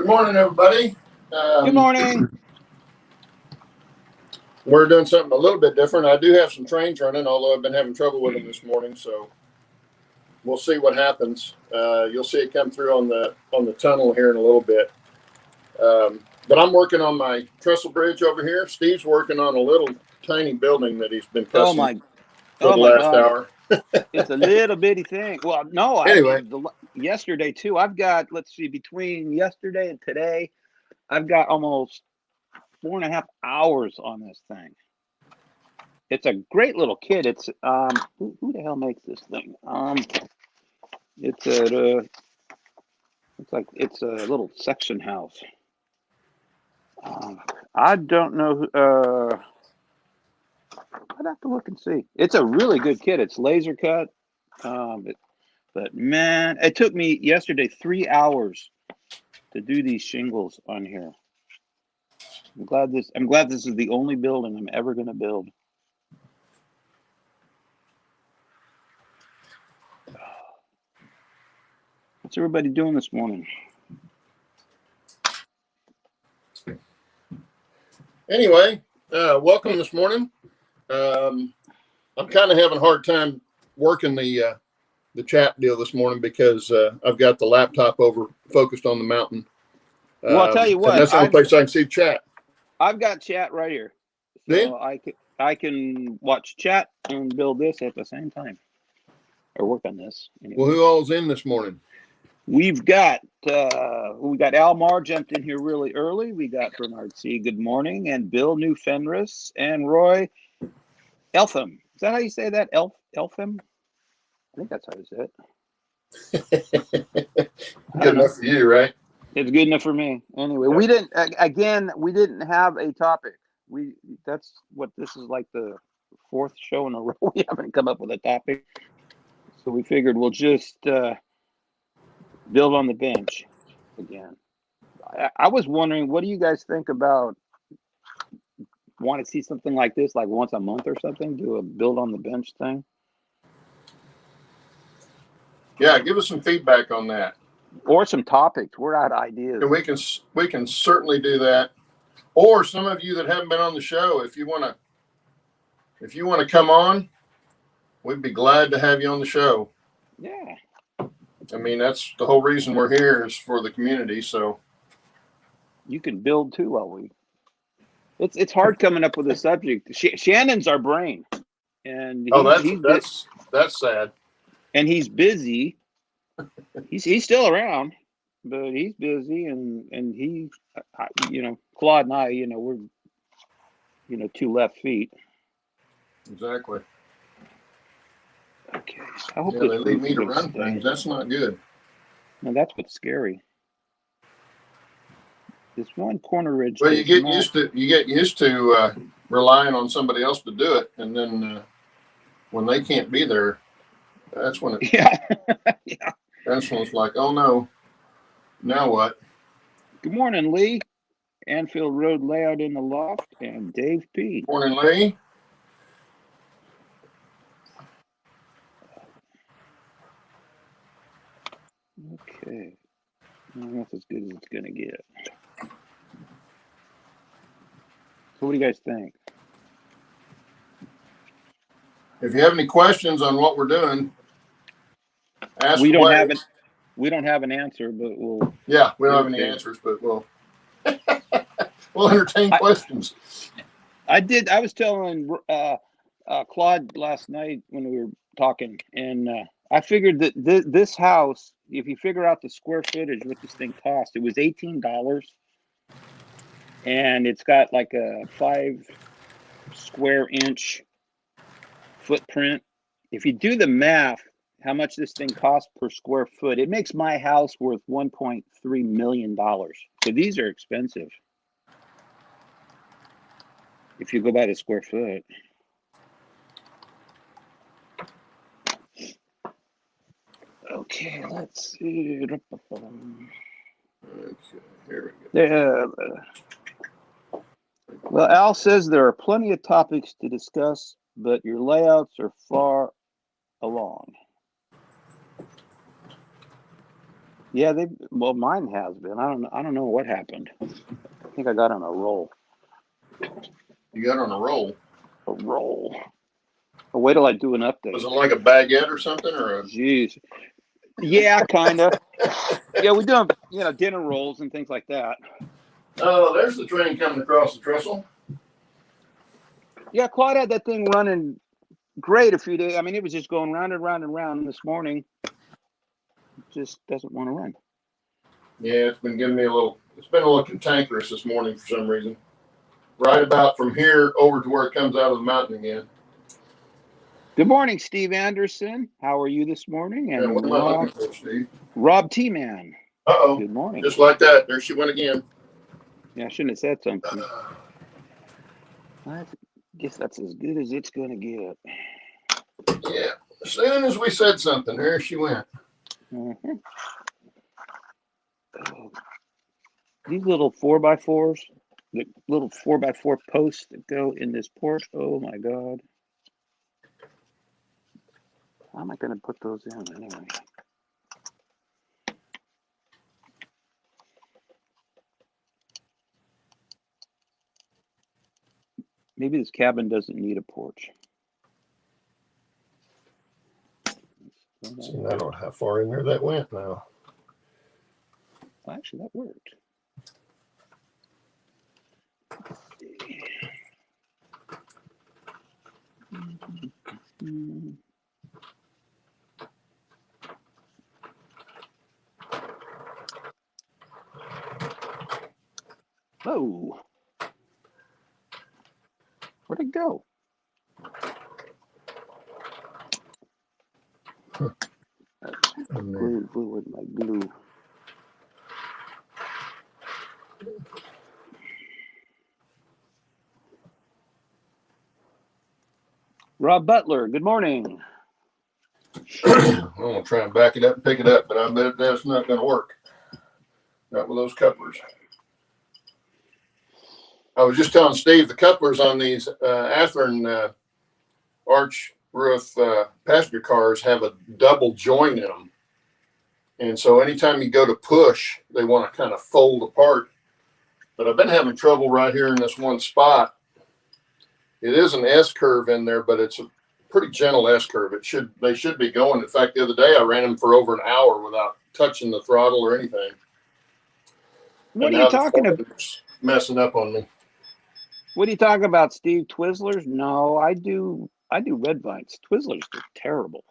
morning, everybody. Good morning. We're doing something a little bit different. I do have some trains running, although I've been having trouble with them this morning, so we'll see what happens. You'll see it come through on the tunnel here in a little bit. But I'm working on my trestle bridge over here. Steve's working on a little tiny building that he's been cussing for the last hour. It's a little bitty thing. Well, no, Anyway. Yesterday too. I've got, let's see, between yesterday and today, I've got almost 4.5 hours on this thing. It's a great little kit. It's who the hell makes this thing? It's a little section house. I don't know. I'd have to look and see. It's a really good kit. It's laser cut. But man, it took me yesterday 3 hours to do these shingles on here. I'm glad this is the only building I'm ever going to build. What's everybody doing this morning? Anyway, welcome this morning. I'm kind of having a hard time working the chat deal this morning because I've got the laptop over focused on the mountain. Well, I'll tell you what. And that's the only place I can see chat. I've got chat right here. So I can watch chat and build this at the same time. Or work on this. Anyway. Well, who all's in this morning? We've got Almar jumped in here really early. We got Bernard C. Good morning, and Bill New Fenris and Roy Eltham. Is that how you say that? Eltham? I think that's how you say it. Good enough for you, right? It's good enough for me. Anyway, we didn't have a topic. That's what this is, like the fourth show in a row. We haven't come up with a topic. So we figured we'll just build on the bench again. I was wondering, what do you guys think about, want to see something like this, like once a month or something, do a build on the bench thing? Yeah, give us some feedback on that. Or some topics. We're out of ideas. And we can certainly do that. Or some of you that haven't been on the show, if you want to come on, we'd be glad to have you on the show. Yeah. I mean, that's the whole reason we're here, is for the community. So you can build too while we. It's hard coming up with a subject. Shannon's our brain, and that's sad. And he's busy. He's still around, but he's busy, and he, Claude and I, we're, two left feet. Exactly. Okay. I hope they leave me to run things. That's not good. No, that's what's scary. This one corner ridge. Well, you get used to relying on somebody else to do it, and then when they can't be there, that's when it. Yeah. Yeah. That's when it's like, oh no, now what? Good morning, Lee. Anfield Road layout in the loft, and Dave P. Morning, Lee. Okay. That's as good as it's going to get. So what do you guys think? If you have any questions on what we're doing, ask we don't have an answer, but we'll. Yeah, we don't have any answers, but we'll entertain questions. I was telling Claude last night when we were talking, and I figured that this house, if you figure out the square footage, what this thing cost, it was $18, and it's got like a 5 square inch footprint. If you do the math, how much this thing costs per square foot, it makes my house worth $1.3 million. So these are expensive if you go by the square foot. Okay, let's see. Okay, here we go. Well, Al says there are plenty of topics to discuss, but your layouts are far along. Yeah, well, mine has been. I don't know what happened. I think I got on a roll. You got on a roll. A roll. Oh, wait till I do an update. Was it like a baguette or something, or a? Jeez. Yeah, kind of. Yeah, we do, dinner rolls and things like that. Oh, there's the train coming across the trestle. Yeah, Claude had that thing running great a few days. I mean, it was just going round and round and round. This morning, it just doesn't want to run. Yeah, it's been giving me it's been a little cantankerous this morning for some reason. Right about from here over to where it comes out of the mountain again. Good morning, Steve Anderson. How are you this morning? And what am I looking for, Steve? Rob T-Man. Uh-oh. Good morning. Just like that. There she went again. Yeah, I shouldn't have said something. I guess that's as good as it's going to get. Yeah. As soon as we said something, there she went. Mm-hmm. These little 4x4s, the little 4x4 posts that go in this porch. Oh my God. How am I going to put those in anyway? Maybe this cabin doesn't need a porch. See, I don't know how far in there that went now. Well, actually, that worked. Oh, where'd it go? Glue with my glue. Rob Butler, good morning. I'm going to try and back it up and pick it up, but I bet that's not going to work. Not with those couplers. I was just telling Steve the couplers on these Athearn arch roof passenger cars have a double joint in them. And so anytime you go to push, they want to kind of fold apart. But I've been having trouble right here in this one spot. It is an S curve in there, but it's a pretty gentle S curve. They should be going. In fact, the other day I ran them for over an hour without touching the throttle or anything. What are you talking about? Messing up on me. What are you talking about, Steve? Twizzlers? No, I do red vines. Twizzlers are terrible.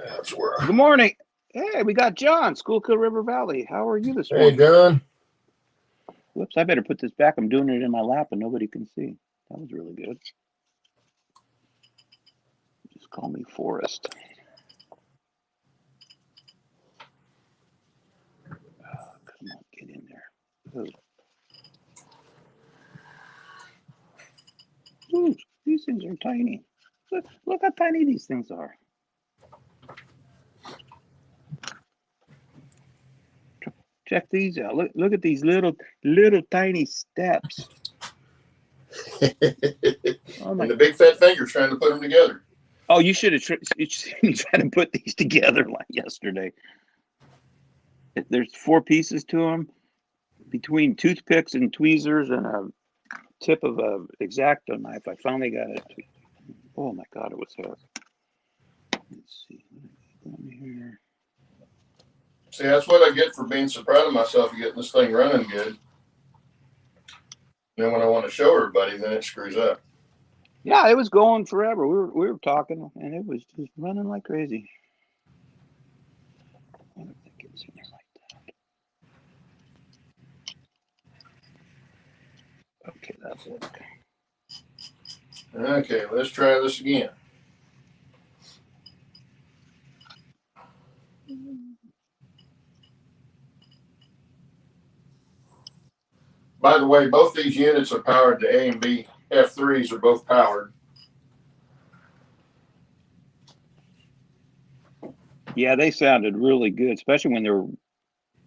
That's where. Good morning. Hey, we got John, Schuylkill River Valley. How are you this morning? Hey, John. Whoops, I better put this back. I'm doing it in my lap and nobody can see. That was really good. Just call me Forrest. Oh, come on, get in there. Ooh, these things are tiny. Look how tiny these things are. Check these out. Look at these little tiny steps. Oh my! And the big fat fingers trying to put them together. Oh, you should have tried to put these together like yesterday. There's 4 pieces to them, between toothpicks and tweezers and a tip of a X-Acto knife. I finally got it. Oh my God, it was hard. Let's see. Here. See, that's what I get for being so proud of myself and getting this thing running good. Then when I want to show everybody, then it screws up. Yeah, it was going forever. We were talking, and it was just running like crazy. I don't think it was in there like that. Okay, that's it. Okay, let's try this again. By the way, both these units are powered. The A and B F3s are both powered. Yeah, they sounded really good, especially when they were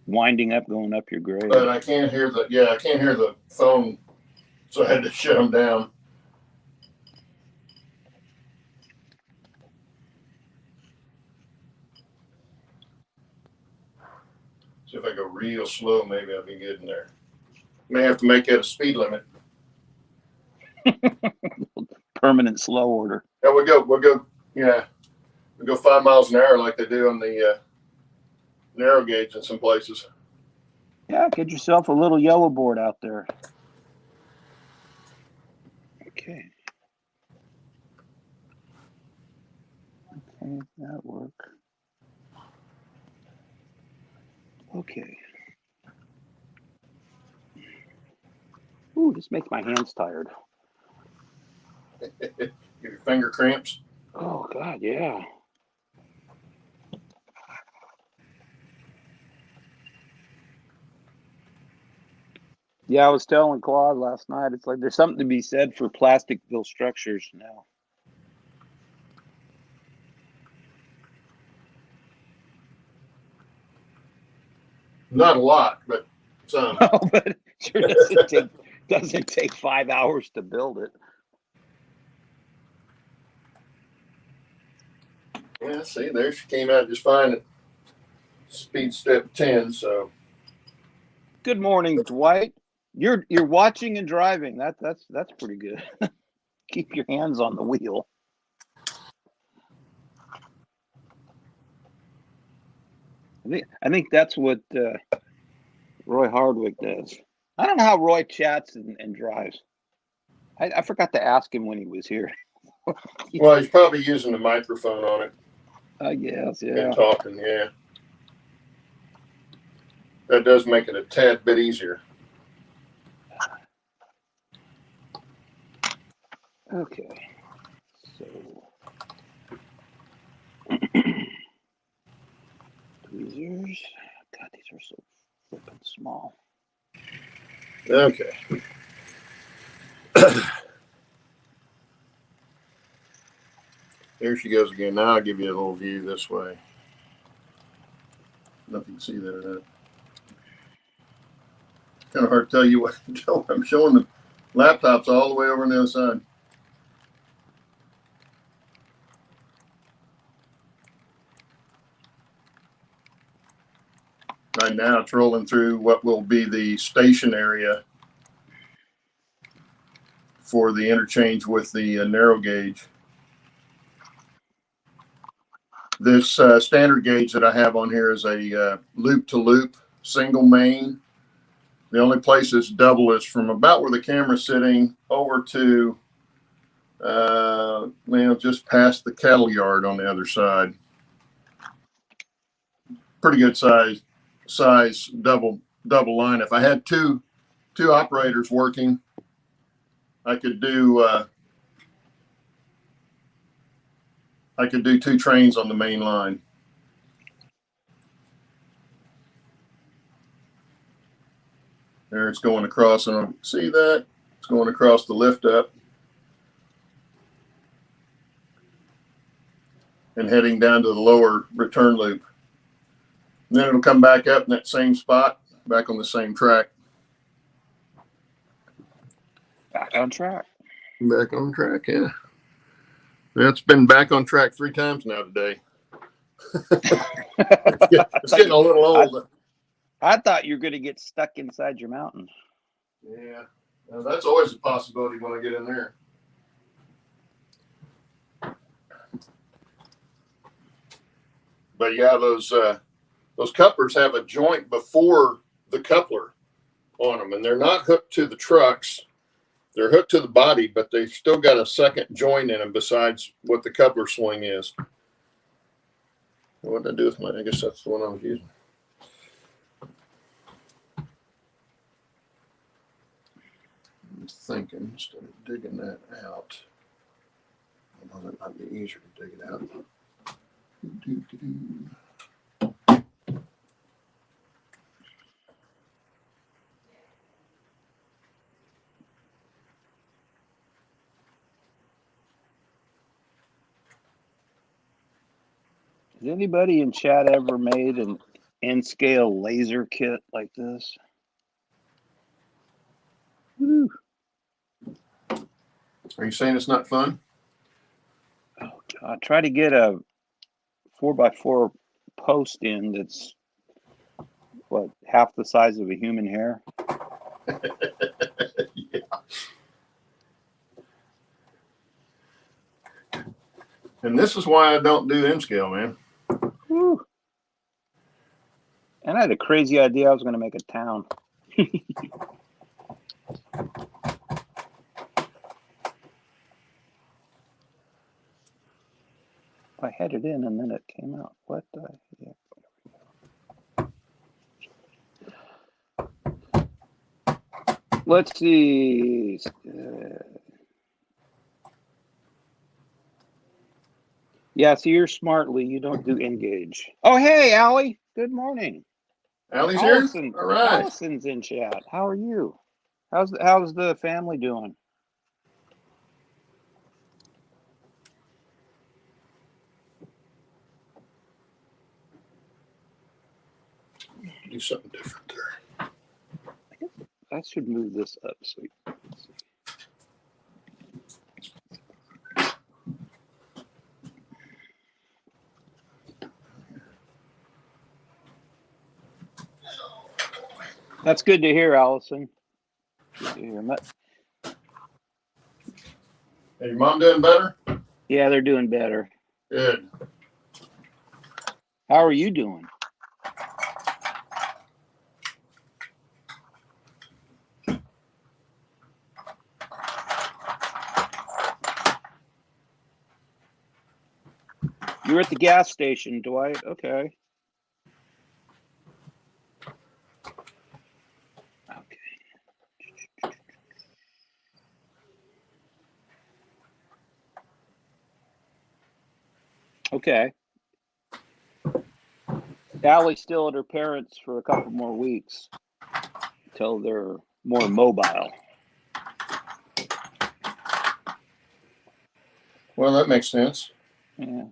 winding up, going up your grade. But I can't hear the phone, so I had to shut them down. See if I go real slow, maybe I'll be good in there. May have to make it a speed limit. Permanent slow order. Yeah, we'll go 5 miles an hour like they do on the narrow gauge in some places. Yeah, get yourself a little yellow board out there. Okay. Okay, that'll work. Okay. Ooh, this makes my hands tired. Give your finger cramps. Oh God, yeah. Yeah, I was telling Claude last night, it's like there's something to be said for plastic built structures now. Not a lot, but some. Oh, but it sure doesn't take 5 hours to build it. Yeah, see, there she came out just fine at speed step 10. So Good morning, Dwight. You're watching and driving. That's pretty good. Keep your hands on the wheel. I think that's what Roy Hardwick does. I don't know how Roy chats and drives. I forgot to ask him when he was here. well, he's probably using the microphone on it I guess, yeah. and talking. Yeah, that does make it a tad bit easier. Okay, so tweezers. God, these are so flippin' small. Okay. There she goes again. Now I'll give you a little view this way. Nothing to see there. Kind of hard to tell you what I'm showing the laptops all the way over on the other side. Right now, it's rolling through what will be the station area for the interchange with the narrow gauge. This standard gauge that I have on here is a loop-to-loop single main. The only place it's double is from about where the camera's sitting over to just past the cattle yard on the other side. Pretty good size double line. If I had two operators working, I could do 2 trains on the main line. There it's going across, and see that? It's going across the lift up and heading down to the lower return loop. And then it'll come back up in that same spot, back on the same track. Back on track. Back on track, yeah. It's been back on track 3 times now today. It's getting a little old. I thought you were going to get stuck inside your mountain. Yeah, well, that's always a possibility when I get in there. But yeah, those couplers have a joint before the coupler on them, and they're not hooked to the trucks. They're hooked to the body, but they've still got a second joint in them besides what the coupler swing is. What did I do with mine? I guess that's the one I was using. I'm thinking instead of digging that out, although that might be easier to dig it out. Has anybody in chat ever made an N-scale laser kit like this? Woo. Are you saying it's not fun? Oh God! Try to get a 4x4 post in that's what, half the size of a human hair. Yeah. And this is why I don't do M scale, man. Whew. And I had a crazy idea I was going to make a town. I had it in and then it came out. What the heck? Let's see. Yeah, so you're smartly. You don't do engage. Oh, hey, Allie. Good morning. Allie's here? All right. Allison's in chat. How are you? How's the family doing? Do something different there. I should move this up so you can see. That's good to hear, Allison. Good to hear. Hey, your mom doing better? Yeah, they're doing better. Good. How are you doing? You're at the gas station, Dwight. Okay. Okay. Allie's still at her parents' for a couple more weeks until they're more mobile. Well, that makes sense. Yeah.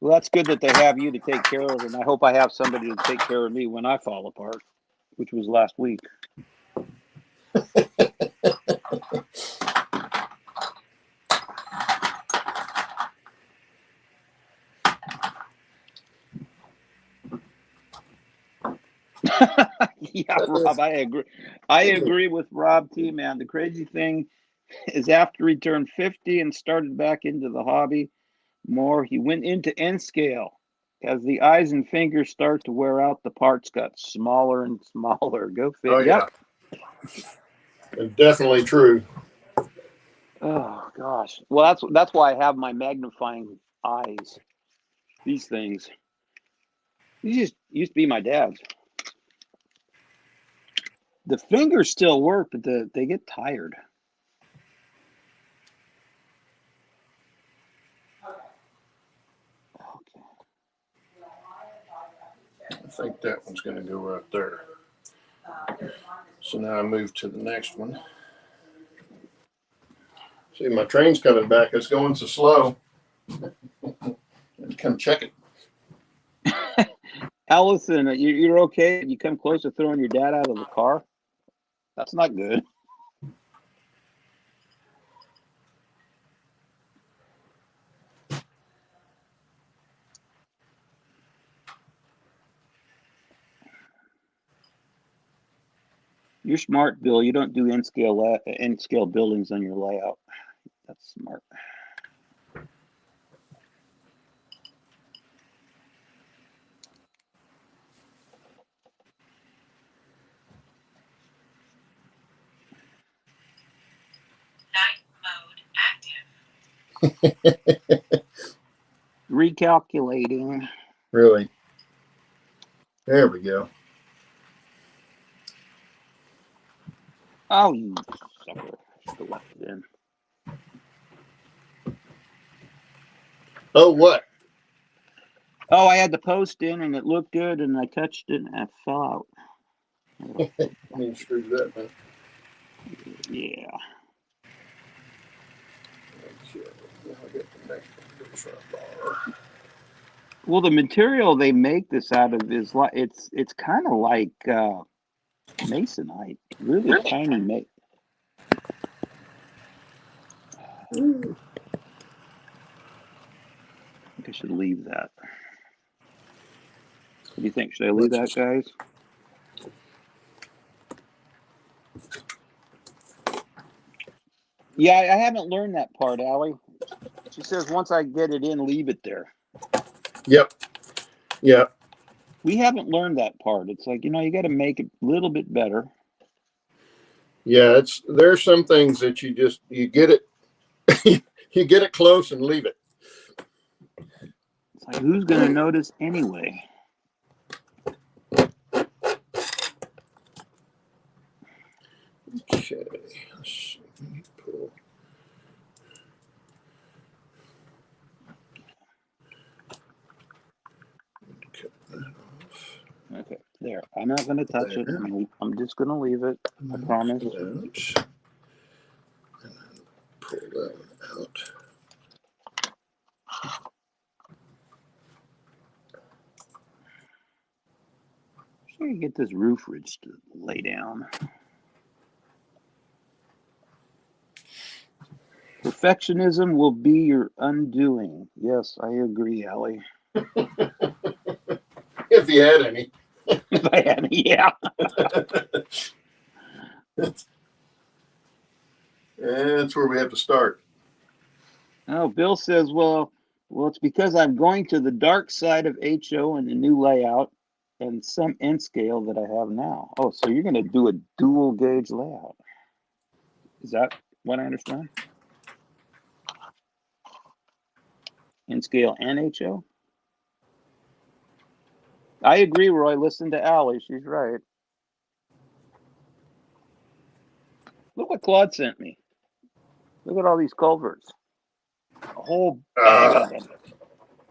Well, that's good that they have you to take care of them. I hope I have somebody to take care of me when I fall apart, which was last week. Yeah, Rob, I agree. I agree with Rob T, man. The crazy thing is after he turned 50 and started back into the hobby more, he went into N scale. As the eyes and fingers start to wear out, the parts got smaller and smaller. Go fit. Oh, Yep. yeah. Definitely true. Oh gosh. Well, that's why I have my magnifying eyes. These things. These just used to be my dad's. The fingers still work, but they get tired. Okay. I think that one's going to go right there. So now I move to the next one. See, my train's coming back. It's going so slow. Come check it. Allison, you're okay? You come close to throwing your dad out of the car? That's not good. You're smart, Bill. You don't do N-scale buildings on your layout. That's smart. Night mode active. Recalculating. Really? There we go. Oh, you sucker. Should have left it in. Oh, what? Oh, I had the post in and it looked good and I touched it and it fell out. You screwed that, huh? Yeah. Okay. Now I get the next one. Goes right bar. Well, the material they make this out of is like it's kind of like masonite, really tiny. I think I should leave that. What do you think? Should I leave that, guys? Yeah, I haven't learned that part, Allie. She says once I get it in, leave it there. Yep. Yeah. We haven't learned that part. It's like, you got to make it a little bit better. Yeah. There's some things that you get it, you get it close and leave it. It's like, who's going to notice anyway? Okay. Let's see. Let me pull. Cut that off. Okay, there. I'm not going to touch it. I'm just going to leave it. I promise. Out. And then pull that one out. So you get this roof ridge to lay down. Perfectionism will be your undoing. Yes, I agree, Allie. If you had any. If I had any, yeah. That's where we have to start. Oh, Bill says, well, it's because I'm going to the dark side of HO and the new layout and some N scale that I have now. Oh, so you're going to do a dual gauge layout. Is that what I understand? N scale and HO? I agree, Roy. Listen to Allie. She's right. Look what Claude sent me. Look at all these culverts. A whole bag of them.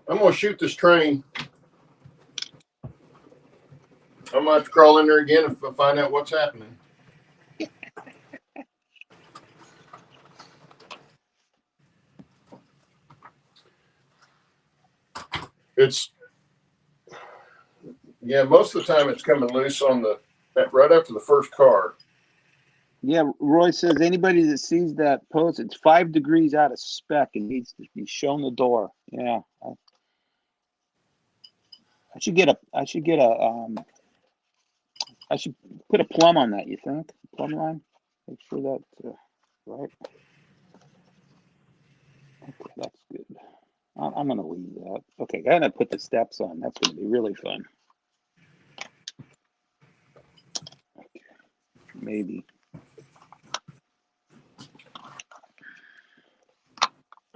I'm going to shoot this train. I'm going to have to crawl in there again and find out what's happening. Most of the time it's coming loose right after the first car. Yeah, Roy says anybody that sees that post, it's 5 degrees out of spec and needs to be shown the door. Yeah, I should put a plumb on that. You think plumb line? Make sure that's right. Okay, that's good. I'm gonna leave that. Okay, gotta put the steps on. That's gonna be really fun. Okay, maybe.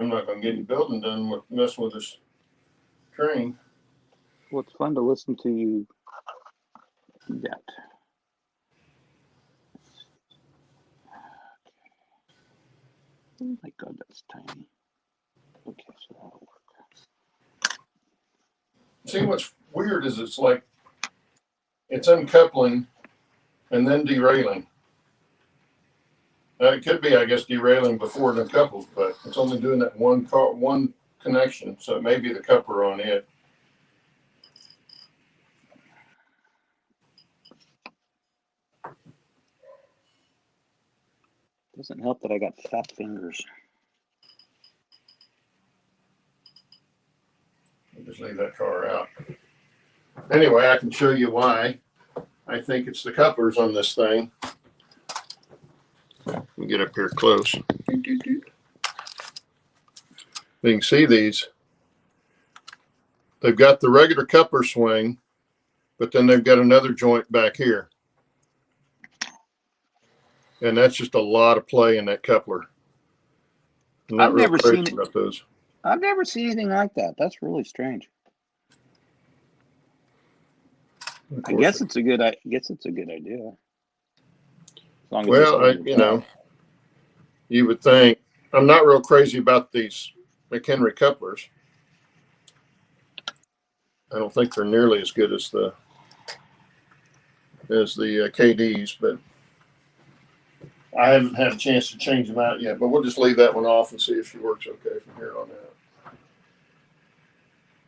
I'm not going to get any building done with messing with this train. Well, it's fun to listen to you do that. Oh my God, that's tiny. Okay, so that'll work. See, what's weird is it's uncoupling and then derailing. It could be, I guess, derailing before it uncouples, but it's only doing that one connection, so it may be the coupler on it. Doesn't help that I got fat fingers. I'll just leave that car out. Anyway, I can show you why I think it's the couplers on this thing. Let me get up here close. You can see these. They've got the regular coupler swing, but then they've got another joint back here. And that's just a lot of play in that coupler. I've never seen it. About those. I've never seen anything like that. That's really strange. I guess it's a good idea. Well, you would think. I'm not real crazy about these McHenry couplers. I don't think they're nearly as good as the KDs, but I haven't had a chance to change them out yet. But we'll just leave that one off and see if she works okay from here on out.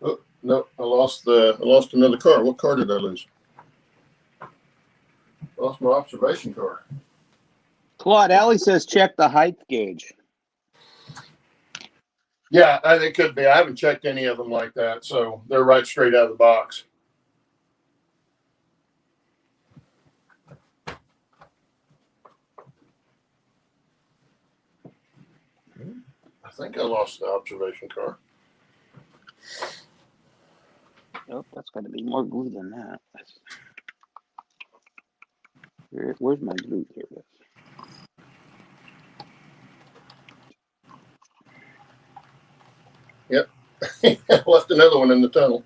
Oh no, I lost another car. What car did I lose? Lost my observation car. Claude, Allie says check the height gauge. Yeah, it could be. I haven't checked any of them like that, so they're right straight out of the box. I think I lost the observation car. Oh, that's got to be more glue than that. Where's my glue? Here it is. I left another one in the tunnel.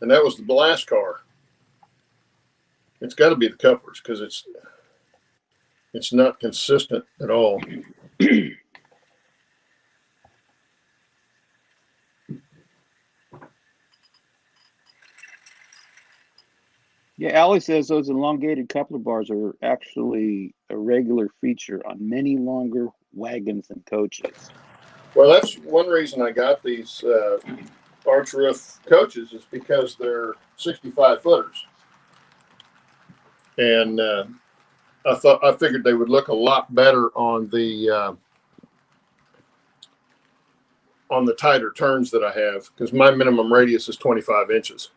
And that was the blast car. It's got to be the couplers because it's not consistent at all. Yeah, Allie says those elongated coupler bars are actually a regular feature on many longer wagons and coaches. Well, that's one reason I got these arch roof coaches is because they're 65 footers. And I figured they would look a lot better on the tighter turns that I have because my minimum radius is 25 inches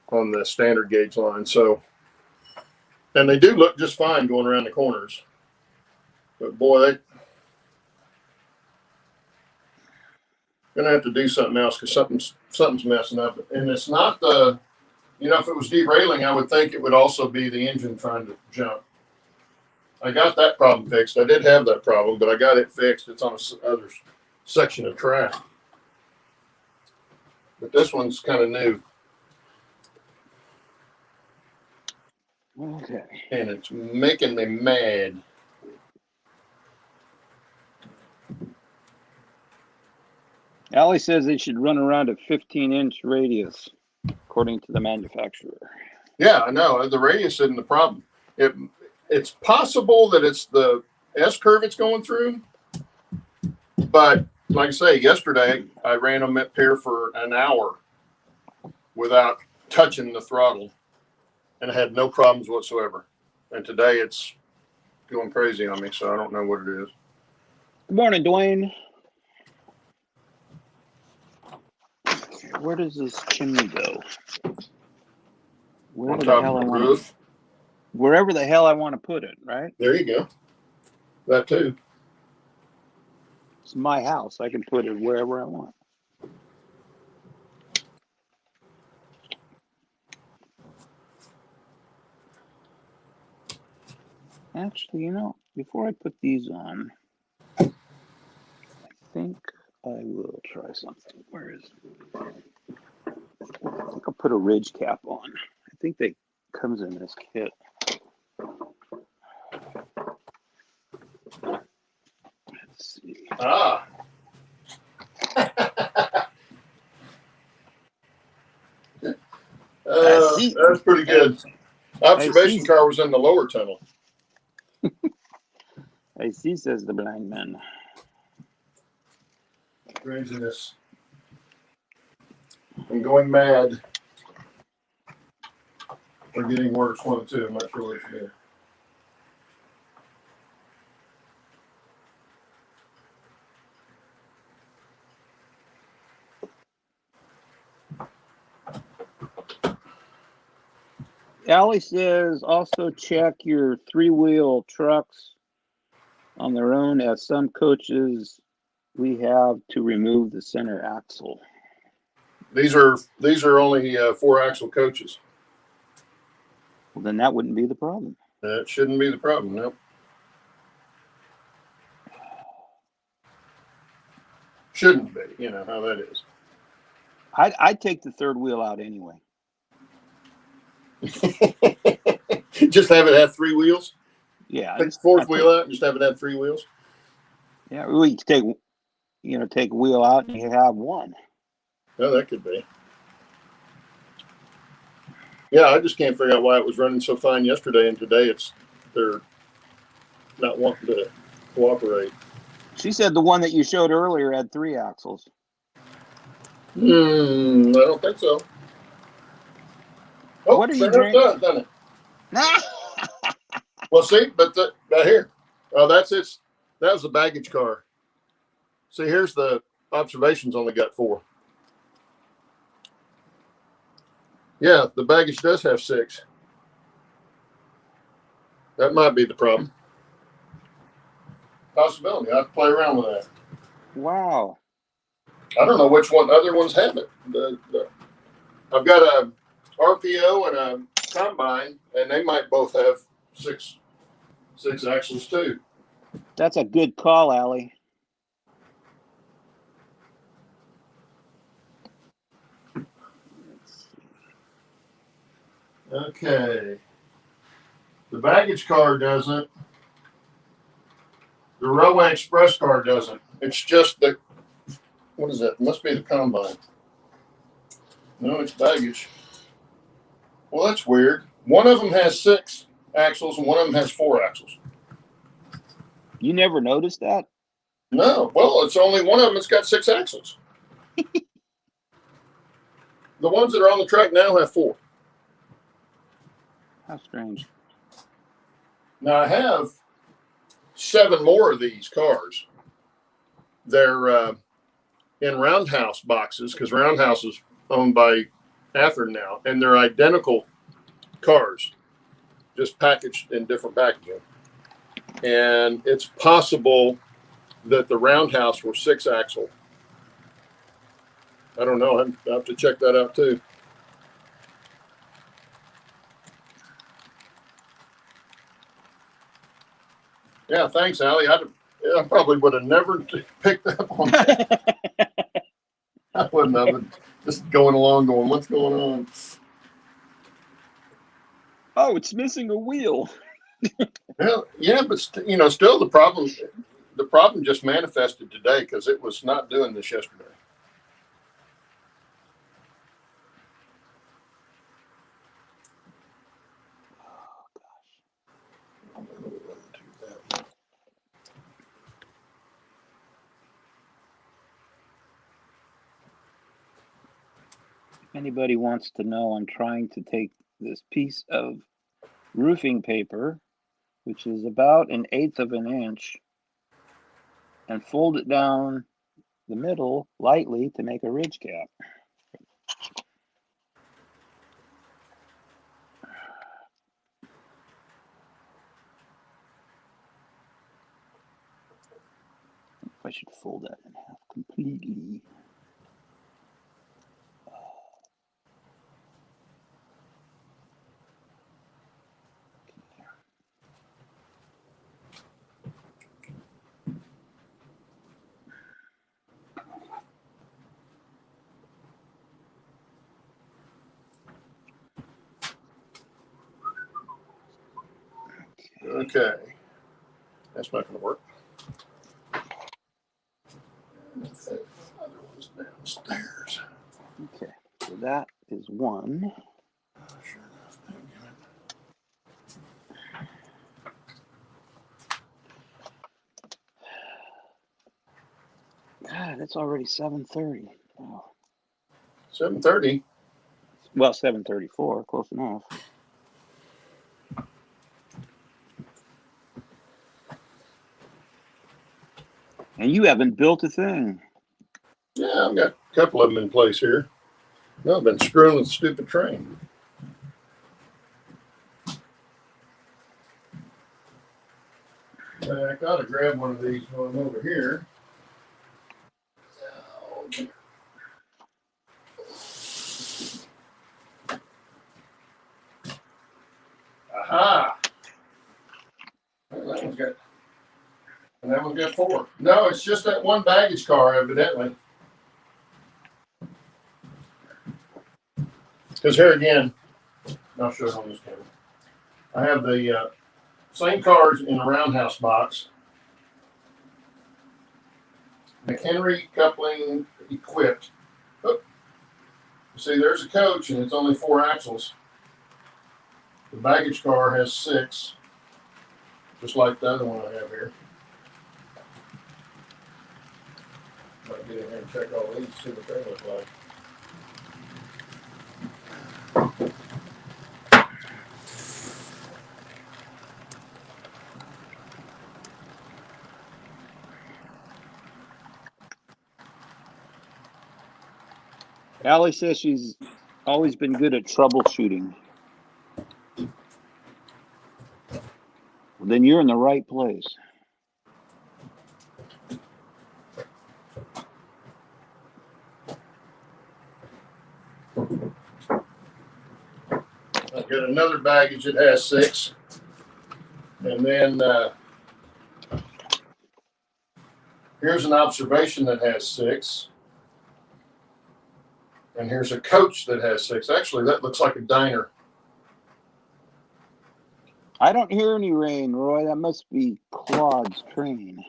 on the standard gauge line. So, and they do look just fine going around the corners. But boy, gonna have to do something else because something's messing up. And it's not the, if it was derailing, I would think it would also be the engine trying to jump. I got that problem fixed. I did have that problem, but I got it fixed. It's on other section of track. But this one's kind of new. Okay. And it's making me mad. Allie says they should run around a 15-inch radius, according to the manufacturer. Yeah, I know. The radius isn't the problem. It's possible that it's the S curve it's going through. But like I say, yesterday I ran them at Pier for an hour without touching the throttle. And I had no problems whatsoever. And today it's going crazy on me, so I don't know what it is. Good morning, Dwayne. Where does this chimney go? On top of the roof. Wherever the hell I want to put it, right? There you go. That too. It's my house. I can put it wherever I want. Actually, before I put these on, I think I will try something. Where is it? I think I'll put a ridge cap on. I think that comes in this kit. Let's see. Ah. That's pretty good. Observation car was in the lower tunnel. I see, says the blind man. Craziness. I'm going mad. Or getting worse, one or two. I'm not sure which it is. Allie says also check your 3-wheel trucks on their own, as some coaches we have to remove the center axle. These are only 4-axle coaches. Well, then that wouldn't be the problem. That shouldn't be the problem. Nope. Shouldn't be. You know how that is. I'd take the third wheel out anyway. Just have it have 3 wheels. Yeah. Take the fourth wheel out and just have it have 3 wheels. Yeah, we take a wheel out and you have one. Oh, that could be. Yeah, I just can't figure out why it was running so fine yesterday, and today they're not wanting to cooperate. She said the one that you showed earlier had 3 axles. I don't think so. Oh, What are you drinking? Done it. Well, see, but right here. Oh, that's it. That was the baggage car. See, here's the observations only got 4. Yeah, the baggage does have 6. That might be the problem. Possibility. I'd play around with that. Wow. I don't know which other ones have it. I've got a RPO and a combine, and they might both have six axles too. That's a good call, Allie. Let's see. Okay. The baggage car doesn't. The Railway Express car doesn't. It's just the, what is that? It must be the combine. No, it's baggage. Well, that's weird. One of them has 6 axles and one of them has 4 axles. You never noticed that? No, well, it's only one of them that's got 6 axles. The ones that are on the track now have 4. How strange. Now I have 7 more of these cars. They're in Roundhouse boxes because Roundhouse is owned by Athearn now, and they're identical cars, just packaged in different packaging. And it's possible that the Roundhouse were 6 axle. I don't know. I have to check that out too. Yeah, thanks, Allie. I probably would have never picked up on that. I wouldn't have. Just going along, going, what's going on? Oh, it's missing a wheel. Well, yeah, but still the problem just manifested today because it was not doing this yesterday. If anybody wants to know, I'm trying to take this piece of roofing paper, which is about 1/8 of an inch, and fold it down the middle lightly to make a ridge cap. I should fold that in half completely. Okay, that's not going to work. The other one's downstairs. Okay, so that is one. Sure enough, God, it's already 7:30. Wow. 7:30. Well, 7:34, close enough. And you haven't built a thing. Yeah, I've got a couple of them in place here. No, I've been screwing with the stupid train. I gotta grab one of these while I'm over here. Aha! Well, that one's got, and that one's got 4. No, it's just that one baggage car, evidently. Because here again, I'll show it on this camera. I have the same cars in a Roundhouse box. McHenry coupling equipped. Oh. See, there's a coach, and it's only 4 axles. The baggage car has 6, just like the other one I have here. Might get in here and check all these, see what they look like. Allie says she's always been good at troubleshooting. Well, then you're in the right place. Got another baggage that has 6. And then here's an observation that has 6. And here's a coach that has 6. Actually, that looks like a diner. I don't hear any rain, Roy. That must be Claude's train.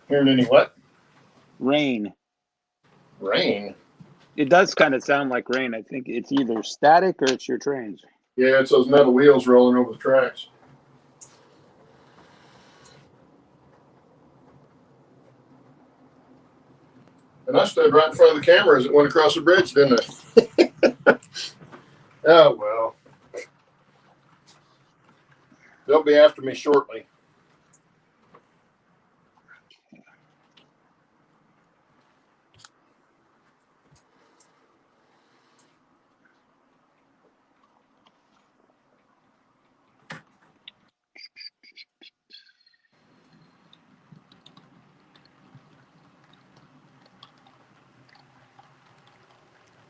Hearing any what? Rain. Rain? It does kind of sound like rain. I think it's either static or it's your trains. Yeah, it's those metal wheels rolling over the tracks. And I stood right in front of the camera as it went across the bridge, didn't I? Oh, well. They'll be after me shortly.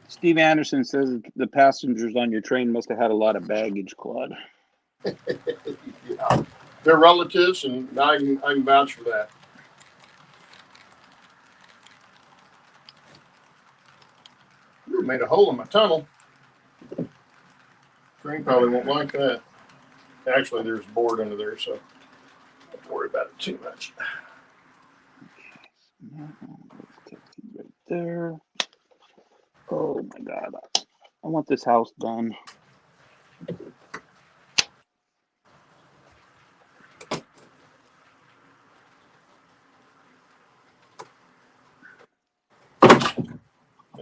Steve Anderson says the passengers on your train must have had a lot of baggage, Claude. Yeah. They're relatives, and I can vouch for that. Ooh, made a hole in my tunnel. Train probably won't like that. Actually, there's a board under there, so don't worry about it too much. Right there. Oh my God. I want this house done.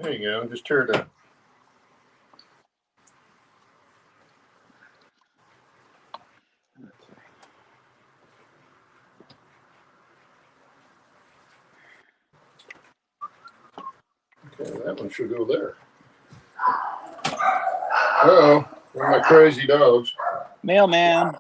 There you go. Just tear it up. Okay, that one should go there. Uh-oh, one of my crazy dogs. Mailman.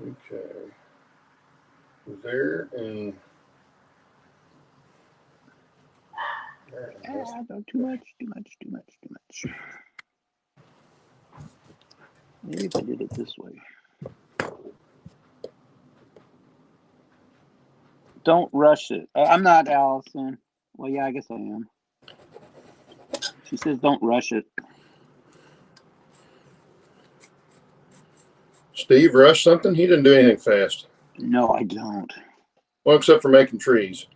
Okay. There and there. No, too much. Maybe if I did it this way. Don't rush it. I'm not, Allison. Well, yeah, I guess I am. She says don't rush it. Steve rushed something? He didn't do anything fast. No, I don't. Well, except for making trees.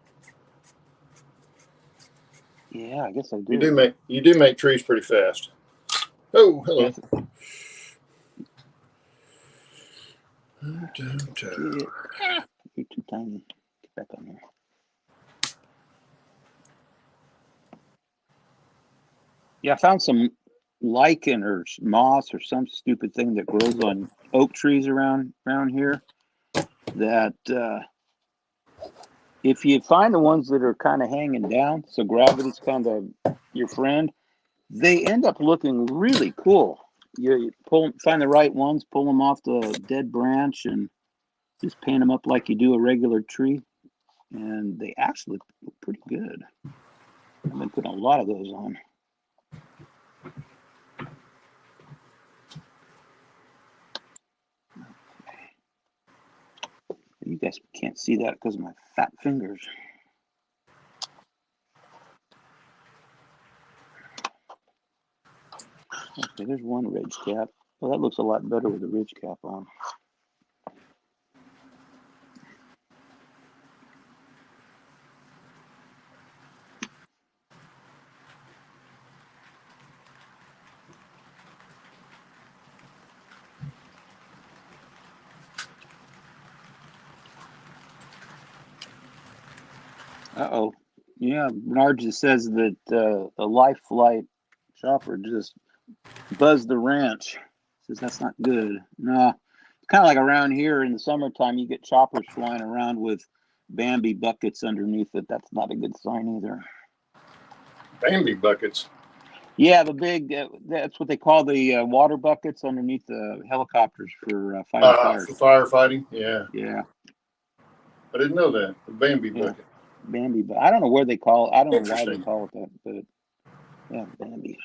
Yeah, I guess I do. You do make trees pretty fast. Oh, hello. Yes. You're too tiny. Get back on here. Yeah, I found some lichen or moss or some stupid thing that grows on oak trees around here. That if you find the ones that are kind of hanging down, so gravity's kind of your friend, they end up looking really cool. You find the right ones, pull them off the dead branch, and just paint them up like you do a regular tree, and they actually look pretty good. I've been putting a lot of those on. You guys can't see that because of my fat fingers. Okay, there's one ridge cap. Well, that looks a lot better with the ridge cap on. Uh-oh. Yeah, Bernard just says that the Life Flight chopper just buzzed the ranch. Says that's not good. No, it's kind of like around here in the summertime, you get choppers flying around with Bambi buckets underneath it. That's not a good sign either. Bambi buckets. Yeah, the big, that's what they call the water buckets underneath the helicopters for fighting fires. For firefighting, yeah. Yeah. I didn't know that. The Bambi Yeah. bucket. Bambi, but I don't know where they call it. I don't know why they Interesting. call it that, but yeah, Bambi.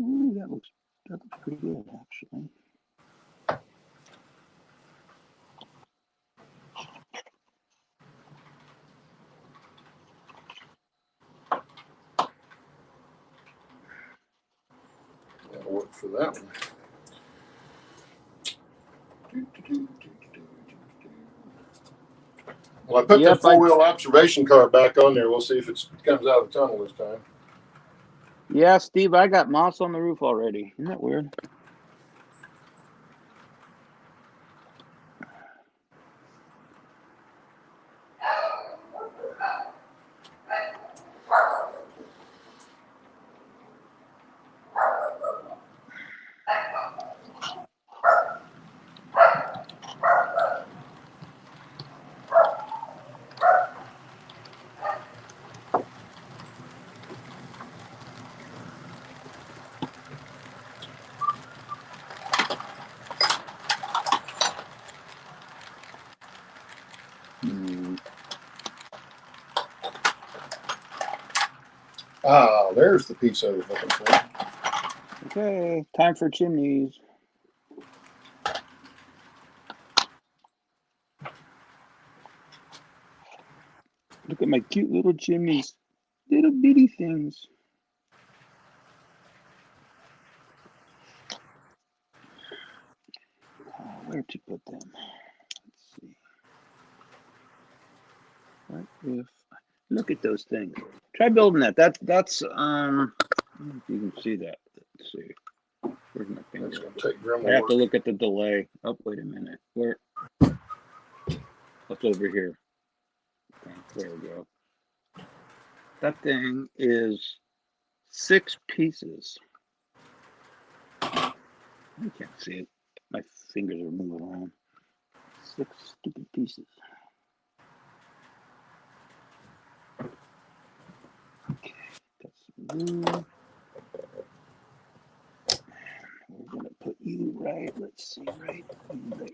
Ooh, that looks pretty good, actually. That'll work for that one. Well, I put Yep, the four-wheel observation car back on there. We'll see if it comes out of the tunnel this time. Yeah, Steve, I got moss on the roof already. Isn't that weird? Ah, there's the piece I was looking for. Okay, time for chimneys. Look at my cute little chimneys. Little bitty things. Where to put them? Let's see. What if? Look at those things. Try building that. That's I don't know if you can see that. Let's see. Where's my finger? That's going to take Grim I have work. to look at the delay. Oh, wait a minute. Where? What's over here? Okay, there we go. That thing is 6 pieces. I can't see it. My fingers are moving around. 6 stupid pieces. Okay, that's blue. We're gonna put you right. Let's see, right there.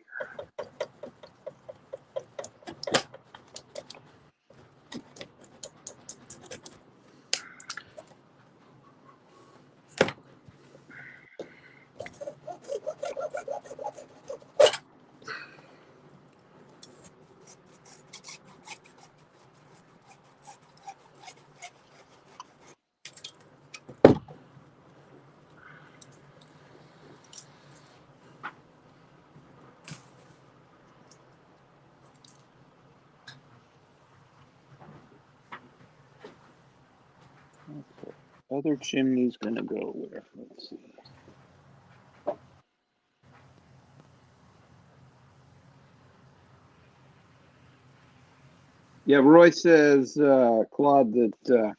Okay. Other chimney's gonna go where? Let's see. Yeah, Roy says, Claude, that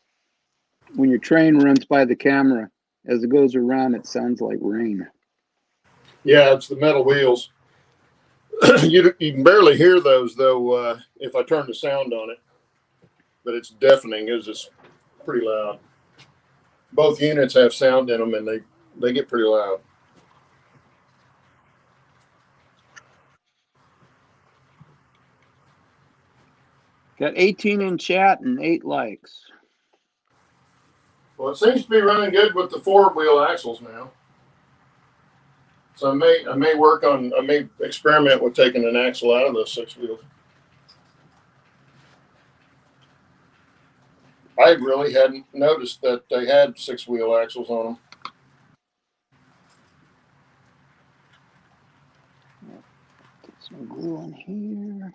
when your train runs by the camera, as it goes around, it sounds like rain. Yeah, it's the metal wheels. You can barely hear those, though, if I turn the sound on it. But it's deafening. It's just pretty loud. Both units have sound in them, and they get pretty loud. Got 18 in chat and 8 likes. Well, it seems to be running good with the 4-wheel axles now. So I may experiment with taking an axle out of those 6 wheels. I really hadn't noticed that they had 6-wheel axles on them. Get some glue on here.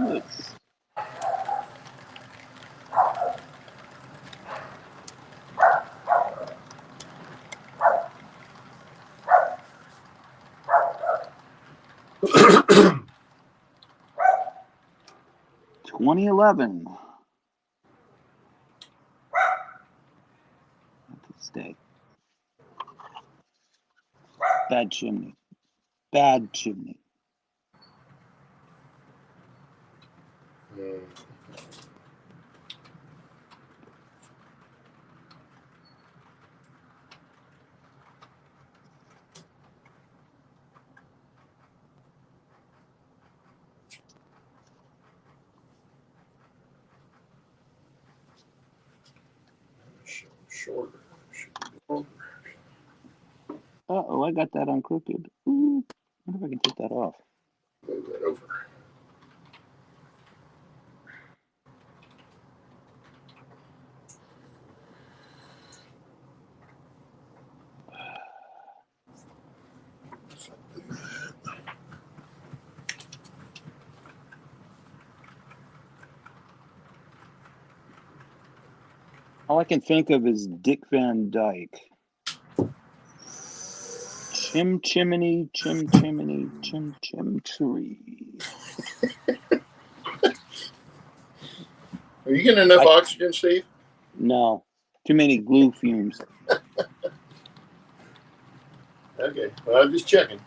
Let's 2011. Stay. Bad chimney. Bad chimney. Mm. Shorter. Uh-oh, I got that on crooked. Ooh, I wonder if I can take that off. Move that over. All I can think of is Dick Van Dyke. Chimney, chimney, chim tree. Are you getting enough oxygen, Steve? No, too many glue fumes. Okay, well, I'm just checking.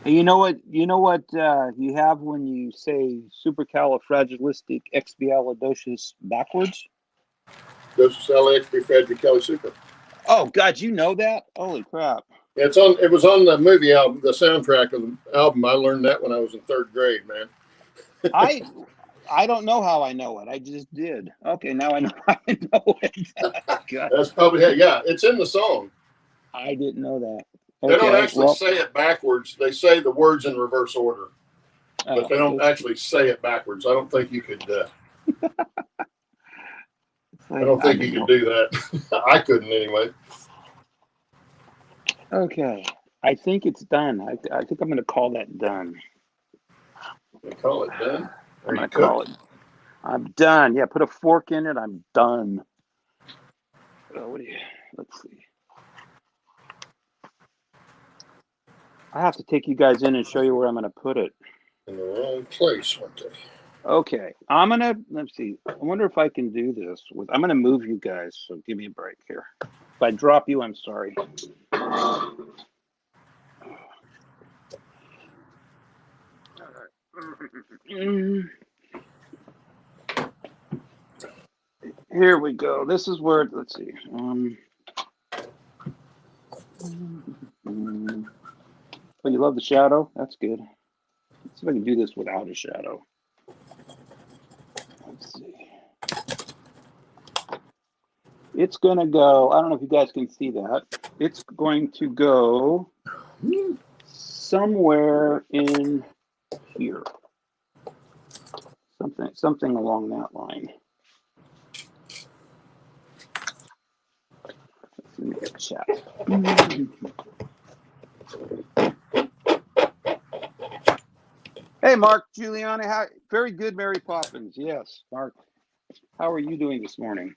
You know what? You have when you say supercalifragilisticexpialidocious backwards. Dosalicexpialidocious. Oh God, you know that? Holy crap! It's on. It was on the movie album, the soundtrack of the album. I learned that when I was in 3rd grade, man. I don't know how I know it. I just did. Okay, now I know. I know it. God, That's probably yeah. It's in the song. I didn't know that. They don't Okay, actually say it backwards. They say the words in reverse order, but they don't actually say it backwards. I don't think you could. I don't think you could do that. I couldn't anyway. Okay, I think it's done. I think I'm going to call that done. You call it done? I'm going to call it. I'm done. Yeah, put a fork in it. I'm done. Let's see. I have to take you guys in and show you where I'm going to put it. In the wrong place, weren't they? Okay, let's see. I wonder if I can do this. I'm going to move you guys, so give me a break here. If I drop you, I'm sorry. Here we go. This is where, let's see. Oh, you love the shadow? That's good. Let's see if I can do this without a shadow. Let's see. It's going to go, I don't know if you guys can see that. It's going to go somewhere in here. Something along that line. Let's make a chat. Hey, Mark Giuliani. Very good, Mary Poppins. Yes, Mark. How are you doing this morning?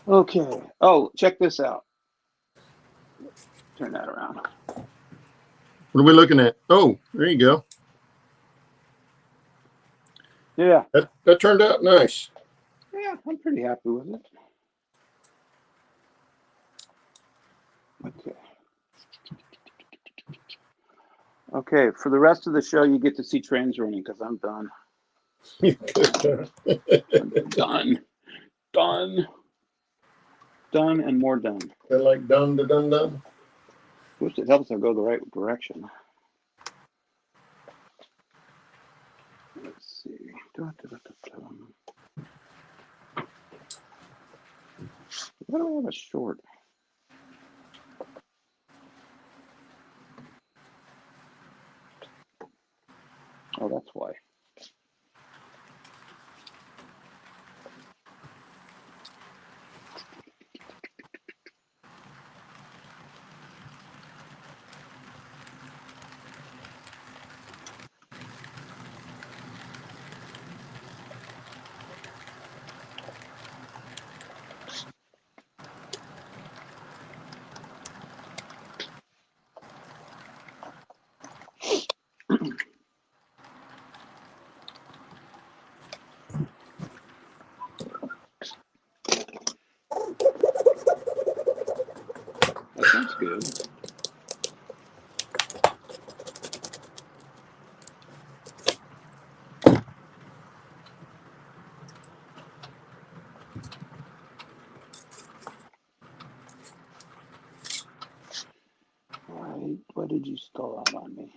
Okay. Oh, check this out. Turn that around. What are we looking at? Oh, there you go. Yeah. That turned out nice. Yeah, I'm pretty happy with it. Okay. Okay, for the rest of the show, you get to see trains running because I'm done. I'm done, and more done. They're like done. Wish it helps I go the right direction. Let's see. Why do I have a short? Oh, that's why. good. All right, what did you stall out on me?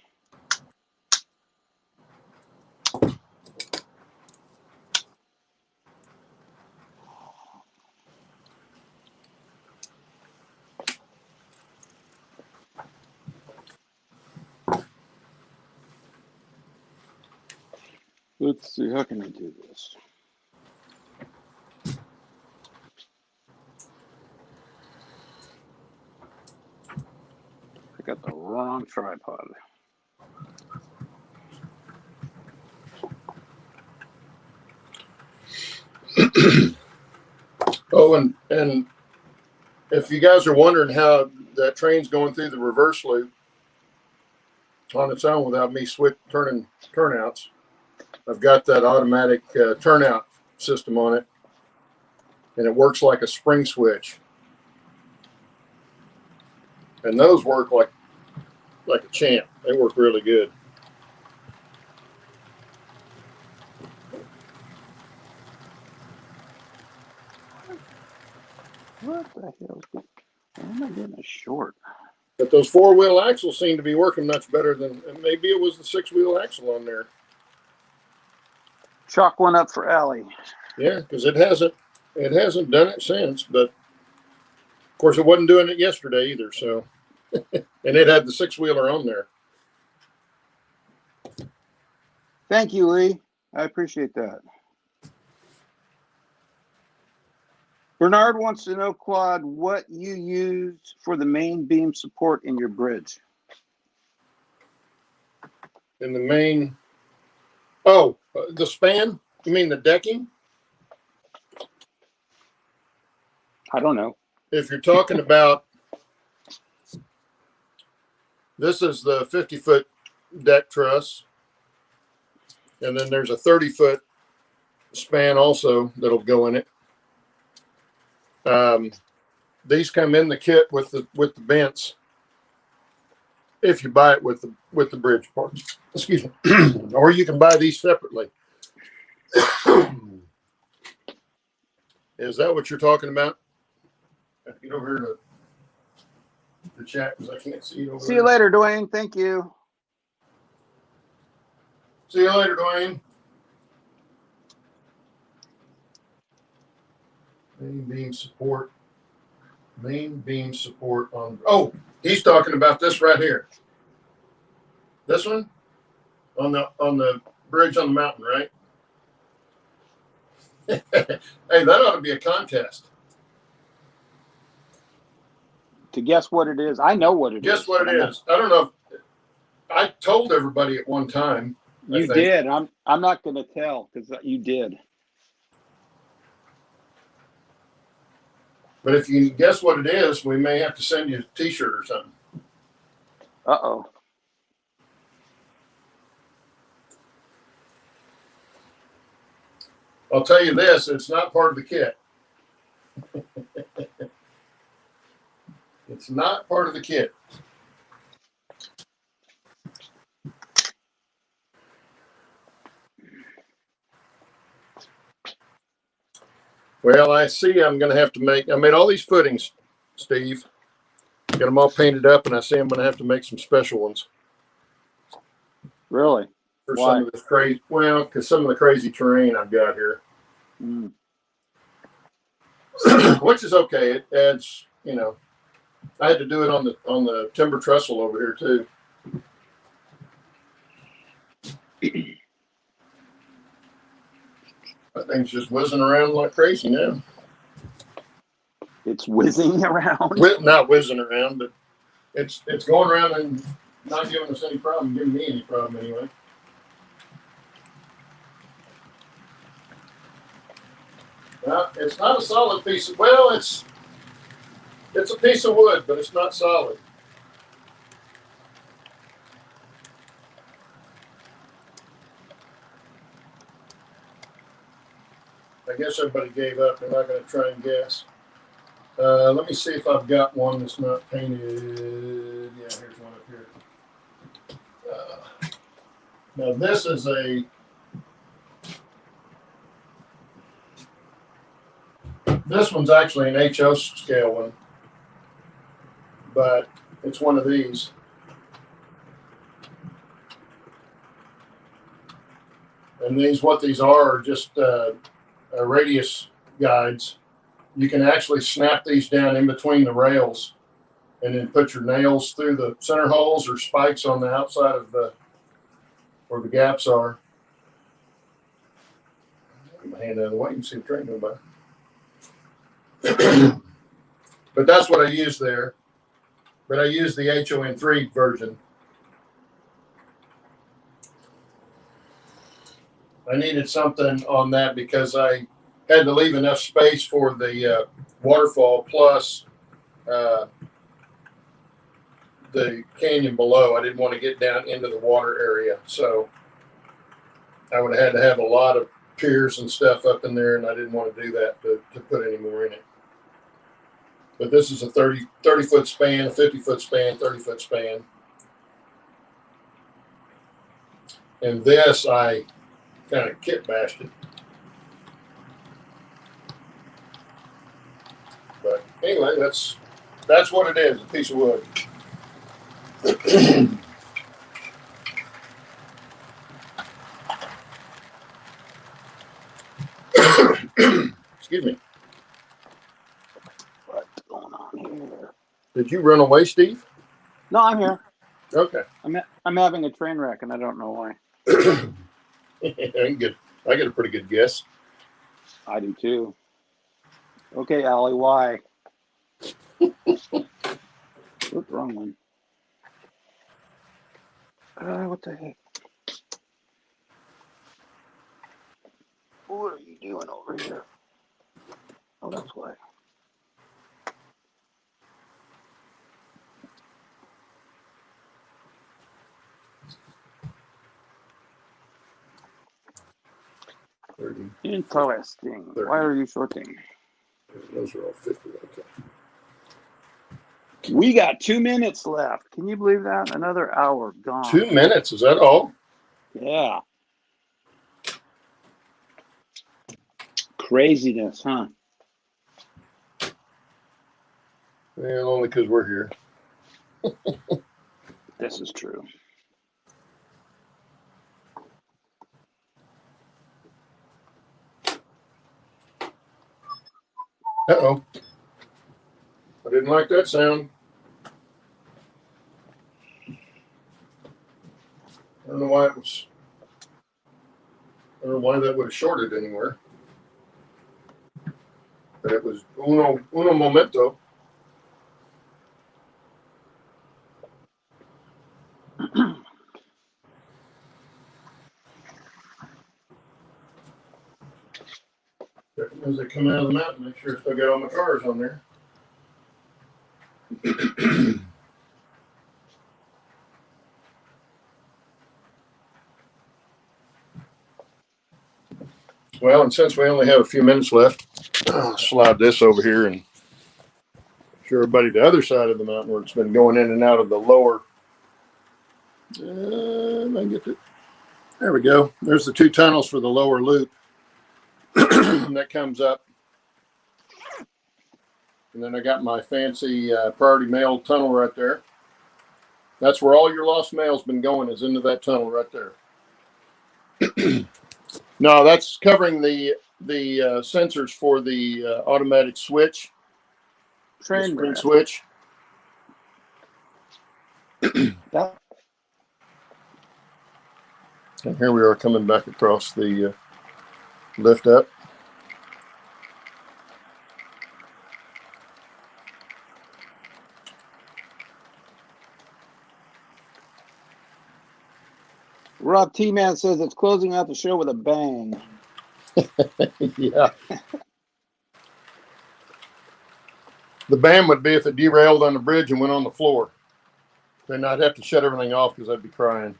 Let's see, how can I do this? I got the wrong tripod. Oh, and if you guys are wondering how that train's going through the reverse loop on its own without me turning turnouts, I've got that automatic turnout system on it, and it works like a spring switch. And those work like a champ. They work really good. What the hell? Why am I getting a short? But those 4-wheel axles seem to be working much better than, and maybe it was the 6-wheel axle on there. Chalk one up for Allie. Yeah, because it hasn't done it since. But of course, it wasn't doing it yesterday either. So, and it had the 6-wheeler on there. Thank you, Lee. I appreciate that. Bernard wants to know, Claude, what you use for the main beam support in your bridge. In the main, oh, the span. You mean the decking? I don't know. If you're talking about, this is the 50-foot deck truss, and then there's a 30-foot span also that'll go in it. These come in the kit with the bents. If you buy it with the bridge parts, excuse me, or you can buy these separately. Is that what you're talking about? I have to get over here to the chat because I can't see you over See there. you later, Dwayne. Thank you. See you later, Dwayne. Main beam support. Main beam support on. Oh, he's talking about this right here. This one on the bridge on the mountain, right? Hey, that ought to be a contest. To guess what it is, I know what it is. Guess what it is? I don't know. I told everybody at one time. You did. I'm not going to tell because you did. But if you can guess what it is, we may have to send you a T-shirt or something. Uh-oh. I'll tell you this, it's not part of the kit. It's not part of the kit. Well, I see I'm going to have to I made all these footings, Steve. Got them all painted up, and I see I'm going to have to make some special ones. Really? For Why? some of this crazy, well, because some of the crazy terrain I've got here. Mm. Which is okay. It adds, I had to do it on the timber trestle over here too. That thing's just whizzing around like crazy now. It's whizzing around. Not whizzing around, but it's going around and not giving us any problem, giving me any problem anyway. It's not a solid piece of, well, it's a piece of wood, but it's not solid. I guess everybody gave up. They're not going to try and guess. Let me see if I've got one that's not painted. Yeah, here's one up here. Now this is this one's actually an HO scale one, but it's one of these. And what these are just radius guides. You can actually snap these down in between the rails and then put your nails through the center holes or spikes on the outside of where the gaps are. Get my hand out of the way, you can see the train go by. But that's what I use there. But I use the HON3 version. I needed something on that because I had to leave enough space for the waterfall plus the canyon below. I didn't want to get down into the water area. So I would have had to have a lot of piers and stuff up in there, and I didn't want to do that to put any more in it. But this is a 30-foot span, a 50-foot span, 30-foot span. And this, I kind of kit bashed it. But anyway, that's what it is, a piece of wood. Excuse me. What's going on here? Did you run away, Steve? No, I'm here. Okay. I'm having a train wreck, and I don't know why. I get a pretty good guess. I do too. Okay, Allie, why? What's the wrong one? What the heck? What are you doing over here? Oh, that's why. Interesting. 30. Why are you sorting? Those are all 50. Okay. We got 2 minutes left. Can you believe that? Another hour gone. 2 minutes, is that all? Yeah. Craziness, huh? Well, only because we're here. This is true. Uh-oh. I didn't like that sound. I don't know why it was. I don't know why that would have shorted anywhere. But it was uno momento. As they come out of the mountain, make sure I still got all my cars on there. Well, and since we only have a few minutes left, I'll slide this over here and show everybody the other side of the mountain where it's been going in and out of the lower. I get it. There we go. There's the 2 tunnels for the lower loop. That comes up. And then I got my fancy priority mail tunnel right there. That's where all your lost mail's been going, is into that tunnel right there. No, that's covering the sensors for the automatic switch. Train Spring wreck. switch. That, And here we are coming back across the lift up. Rob T-Man says it's closing out the show with a bang. Yeah. The band would be if it derailed on the bridge and went on the floor. Then I'd have to shut everything off because I'd be crying.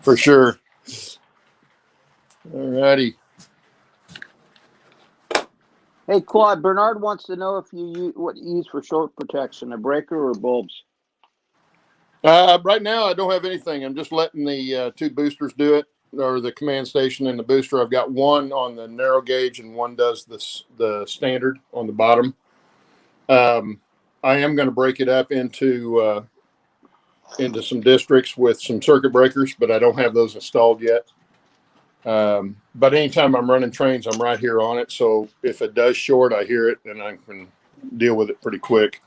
For sure. All righty. Hey, Claude, Bernard wants to know if you use what you use for short protection, a breaker or bulbs. Right now, I don't have anything. I'm just letting the two boosters do it, or the command station and the booster. I've got one on the narrow gauge and one does the standard on the bottom. I am going to break it up into some districts with some circuit breakers, but I don't have those installed yet. But anytime I'm running trains, I'm right here on it. So if it does short, I hear it and I can deal with it pretty quick.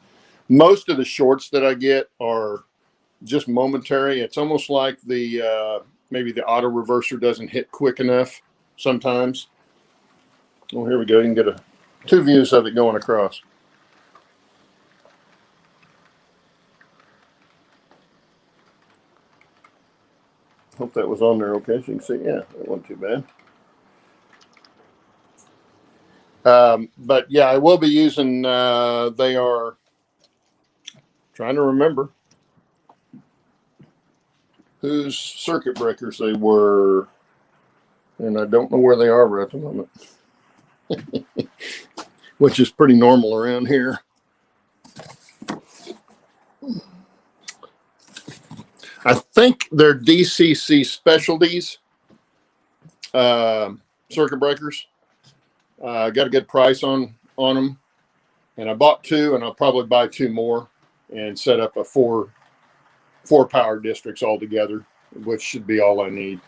Most of the shorts that I get are just momentary. It's almost like the maybe the auto reverser doesn't hit quick enough sometimes. Oh, here we go. You can get two views of it going across. Hope that was on there okay. So you can see, yeah, that wasn't too bad. But yeah, I will be using, they are trying to remember whose circuit breakers they were, and I don't know where they are right at the moment, which is pretty normal around here. I think they're DCC Specialties circuit breakers. I got a good price on them, and I bought two, and I'll probably buy two more and set up a four power districts altogether, which should be all I need.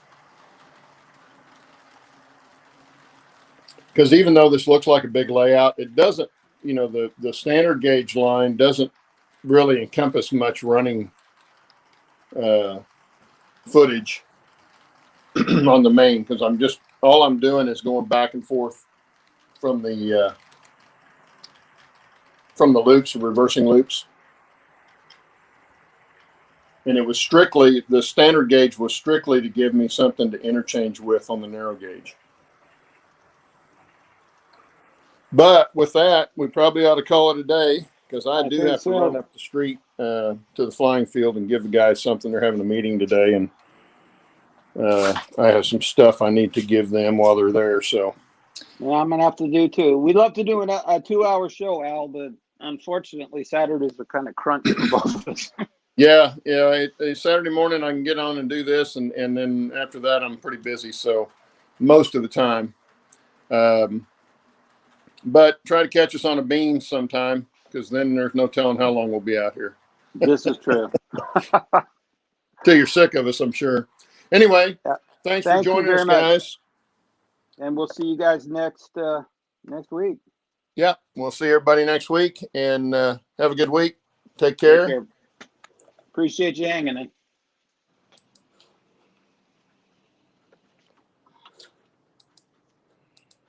Because even though this looks like a big layout, it doesn't, you know, the standard gauge line doesn't really encompass much running footage on the main, because all I'm doing is going back and forth from the loops, reversing loops. And it was strictly, the standard gauge was strictly to give me something to interchange with on the narrow gauge. But with that, we probably ought to call it a day, because I do have to run up the street to the flying field and give the guys something. They're having a meeting today, and I have some stuff I need to give them while they're there. So Yeah, I'm gonna have to do too. We'd love to do a 2-hour show, Al, but unfortunately Saturdays are kind of crunch for both of us. yeah, Saturday morning I can get on and do this, and then after that I'm pretty busy. So most of the time, but try to catch us on a beam sometime, because then there's no telling how long we'll be out here. This is true. Till you're sick of us, I'm sure. Anyway, Yeah. Thanks for joining us, guys. And we'll see you guys next week. Yeah, we'll see everybody next week, and have a good week. Take care. Appreciate you hanging in.